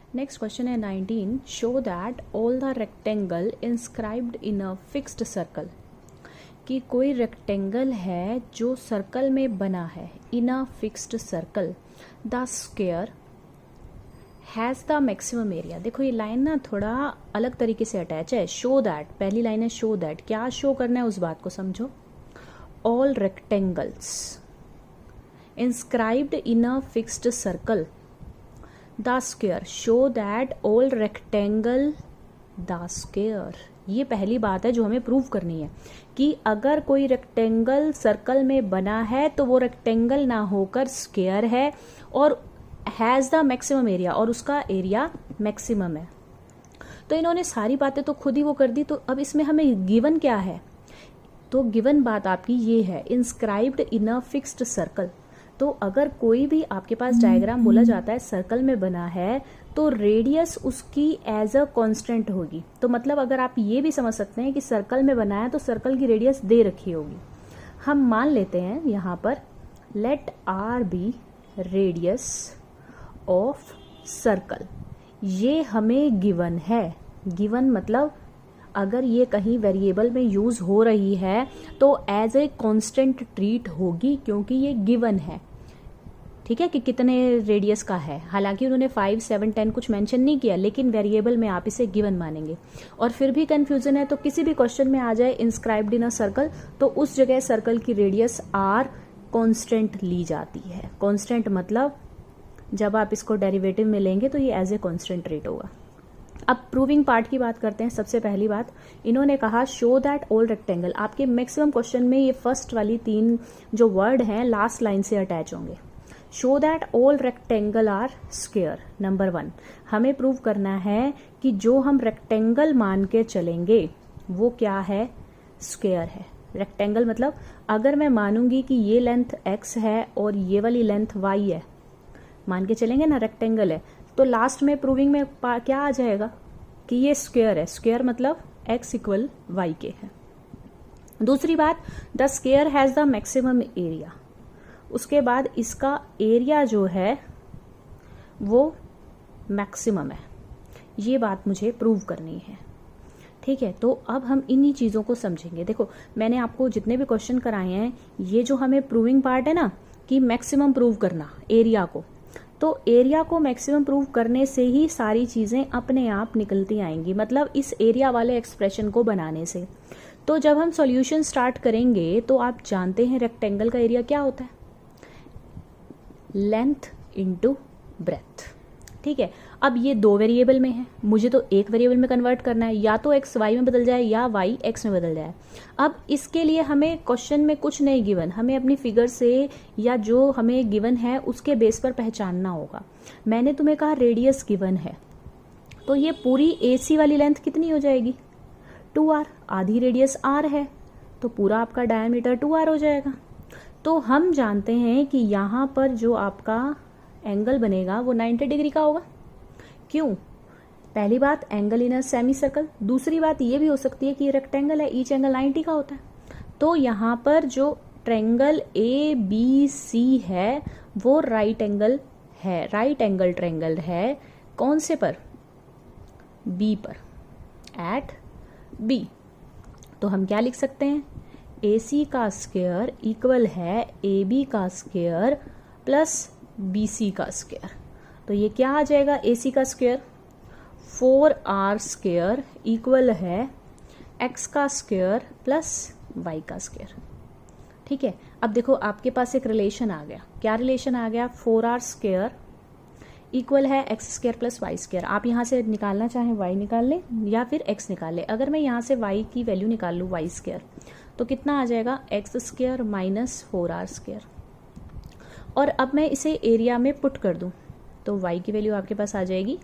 Next question है 19, show that all the rectangle inscribed in a fixed circle, कि कोई rectangle है जो सर्कल में बना है, in a fixed circle the square has the maximum area. देखो ये लाइन ना थोड़ा अलग तरीके से अटैच है। शो दैट, पहली लाइन है शो दैट, क्या शो करना है उस बात को समझो। All rectangles inscribed in a fixed circle the square, show that all rectangle the square. ये पहली बात है जो हमें प्रूव करनी है कि अगर कोई रेक्टेंगल सर्कल में बना है तो वो रेक्टेंगल ना होकर स्क्वायर है और हैज़ द मैक्सिमम एरिया, और उसका एरिया मैक्सिमम है। तो इन्होंने सारी बातें तो खुद ही वो कर दी, तो अब इसमें हमें गिवन क्या है? तो गिवन बात आपकी ये है, inscribed in a fixed circle. तो अगर कोई भी आपके पास डायग्राम बोला जाता है सर्कल में बना है तो रेडियस उसकी एज अ कांस्टेंट होगी। तो मतलब अगर आप ये भी समझ सकते हैं कि सर्कल में बना है तो सर्कल की रेडियस दे रखी होगी। हम मान लेते हैं यहाँ पर let r be radius of circle, ये हमें गिवन है। गिवन मतलब अगर ये कहीं वेरिएबल में यूज हो रही है तो एज ए कांस्टेंट ट्रीट होगी क्योंकि ये गिवन है। ठीक है, कि कितने रेडियस का है। हालांकि उन्होंने 5, 7, 10 कुछ मेंशन नहीं किया, लेकिन वेरिएबल में आप इसे गिवन मानेंगे। और फिर भी कंफ्यूजन है तो किसी भी क्वेश्चन में आ जाए इंस्क्राइब्ड इन अ सर्कल, तो उस जगह सर्कल की रेडियस आर कांस्टेंट ली जाती है। कांस्टेंट मतलब जब आप इसको डेरिवेटिव में लेंगे तो ये एज ए कांस्टेंट रेट होगा। अब प्रूविंग पार्ट की बात करते हैं। सबसे पहली बात इन्होंने कहा शो दैट ऑल रेक्टेंगल। आपके मैक्सिमम क्वेश्चन में ये फर्स्ट वाली 3 जो वर्ड हैं लास्ट लाइन से अटैच होंगे। Show that all rectangle are square, number 1 हमें प्रूव करना है कि जो हम रेक्टेंगल मान के चलेंगे वो क्या है, स्क्वायर है। रेक्टेंगल मतलब अगर मैं मानूंगी कि ये लेंथ x है और ये वाली लेंथ y है, मान के चलेंगे ना रेक्टेंगल है, तो लास्ट में प्रूविंग में क्या आ जाएगा कि ये स्क्वायर है। स्क्वायर मतलब x इक्वल y के है। दूसरी बात, the square has the maximum area. उसके बाद इसका एरिया जो है वो मैक्सिमम है। ये बात मुझे प्रूव करनी है। ठीक है, तो अब हम इन्हीं चीज़ों को समझेंगे। देखो मैंने आपको जितने भी क्वेश्चन कराए हैं, ये जो हमें प्रूविंग पार्ट है ना कि मैक्सिमम प्रूव करना एरिया को, तो एरिया को मैक्सिमम प्रूव करने से ही सारी चीज़ें अपने आप निकलती आएंगी, मतलब इस एरिया वाले एक्सप्रेशन को बनाने से। तो जब हम सॉल्यूशन स्टार्ट करेंगे तो आप जानते हैं रेक्टेंगल का एरिया क्या होता है, लेंथ इंटू ब्रेथ। ठीक है, अब ये 2 वेरिएबल में है, मुझे तो एक वेरिएबल में कन्वर्ट करना है, या तो x y में बदल जाए या y x में बदल जाए। अब इसके लिए हमें क्वेश्चन में कुछ नहीं गिवन, हमें अपनी फिगर से या जो हमें गिवन है उसके बेस पर पहचानना होगा। मैंने तुम्हें कहा रेडियस गिवन है, तो ये पूरी AC वाली लेंथ कितनी हो जाएगी, 2r। आधी रेडियस r है तो पूरा आपका डायमीटर 2r हो जाएगा। तो हम जानते हैं कि यहाँ पर जो आपका एंगल बनेगा वो 90 डिग्री का होगा। क्यों? पहली बात angle in a semi circle, दूसरी बात ये भी हो सकती है कि ये रेक्टेंगल है, ईच एंगल 90 का होता है। तो यहाँ पर जो ट्रेंगल ABC है वो राइट एंगल है, राइट एंगल ट्रेंगल है। कौन से पर? B पर, एट B। तो हम क्या लिख सकते हैं, AC का स्क्वायर इक्वल है AB का स्क्वायर प्लस BC का स्क्वायर। तो ये क्या आ जाएगा, AC का स्क्वायर 4r स्क्वायर इक्वल है x का स्क्वायर प्लस y का स्क्वायर। ठीक है, अब देखो आपके पास एक रिलेशन आ गया। क्या रिलेशन आ गया, 4r स्क्वायर इक्वल है x square plus y square. आप यहाँ से निकालना चाहें y निकाल लें या फिर x निकाल लें। अगर मैं यहाँ से y की वैल्यू निकाल लूँ वाई स्क्वायर, तो कितना आ जाएगा, x square minus 4r square. और अब मैं इसे एरिया में पुट कर दूँ तो y की वैल्यू आपके पास आ जाएगी